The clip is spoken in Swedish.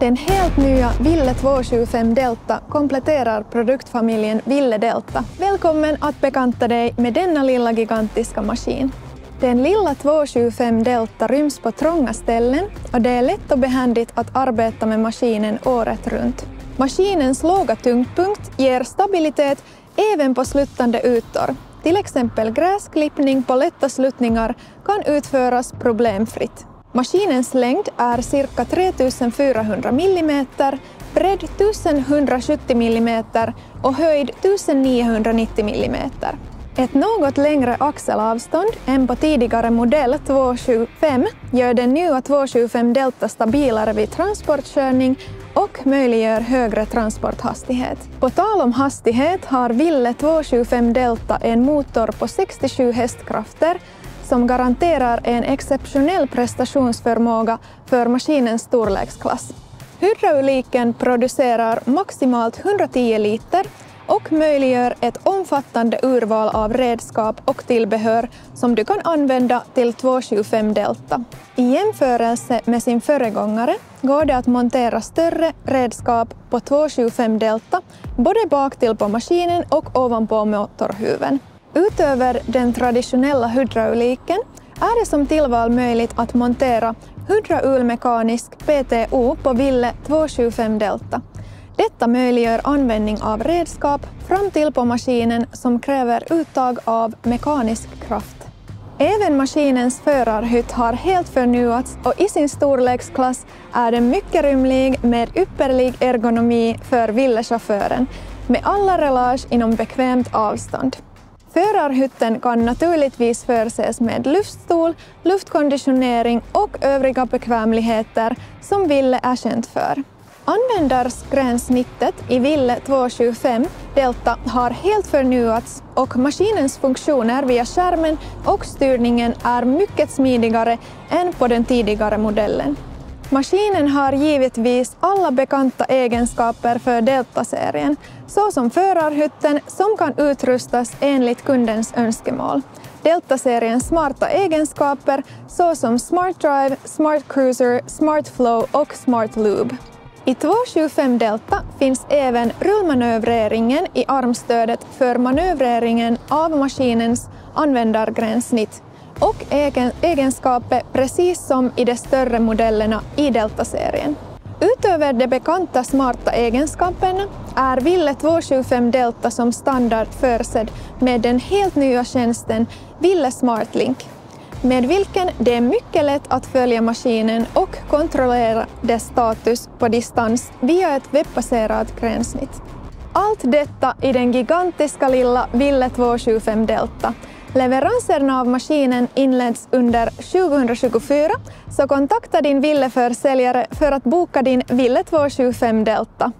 Den helt nya Ville 275 Delta kompletterar produktfamiljen Ville Delta. Välkommen att bekanta dig med denna lilla gigantiska maskin. Den lilla 275 Delta ryms på trånga ställen och det är lätt och behändigt att arbeta med maskinen året runt. Maskinens låga tyngdpunkt ger stabilitet även på sluttande ytor. Till exempel gräsklippning på lätta sluttningar kan utföras problemfritt. Maskinens längd är cirka 3400 mm, bredd 1170 mm och höjd 1990 mm. Ett något längre axelavstånd än på tidigare modell 275 gör den nya 275 Delta stabilare vid transportkörning och möjliggör högre transporthastighet. På tal om hastighet har Ville 275 Delta en motor på 67 hästkrafter som garanterar en exceptionell prestationsförmåga för maskinens storleksklass. Hydrauliken producerar maximalt 110 liter och möjliggör ett omfattande urval av redskap och tillbehör som du kan använda till 275 Delta. I jämförelse med sin föregångare går det att montera större redskap på 275 Delta både baktill på maskinen och ovanpå motorhuven. Utöver den traditionella hydrauliken är det som tillval möjligt att montera hydraulmekanisk PTO på Ville 275 Delta. Detta möjliggör användning av redskap fram till på maskinen som kräver uttag av mekanisk kraft. Även maskinens förarhytt har helt förnyats och i sin storleksklass är den mycket rymlig med ypperlig ergonomi för Ville-chauffören med alla relage inom bekvämt avstånd. Förarhytten kan naturligtvis förses med luftstol, luftkonditionering och övriga bekvämligheter som Ville är känt för. Användarsgränssnittet i Ville 275 Delta har helt förnyats och maskinens funktioner via skärmen och styrningen är mycket smidigare än på den tidigare modellen. Maskinen har givetvis alla bekanta egenskaper för Delta-serien, såsom förarhytten som kan utrustas enligt kundens önskemål. Delta-seriens smarta egenskaper såsom Smart Drive, Smart Cruiser, Smart Flow och Smart Lube. I 275 Delta finns även rullmanövreringen i armstödet för manövreringen av maskinens användargränssnitt och egenskaper precis som i de större modellerna i Delta-serien. Utöver de bekanta smarta egenskaperna är Ville 275 Delta som standard försedd med den helt nya tjänsten Ville Smart Link, med vilken det är mycket lätt att följa maskinen och kontrollera dess status på distans via ett webbaserat gränssnitt. Allt detta i den gigantiska lilla Ville 275 Delta. Leveranserna av maskinen inleds under 2024, så kontakta din Ville-försäljare för att boka din Ville 275 Delta.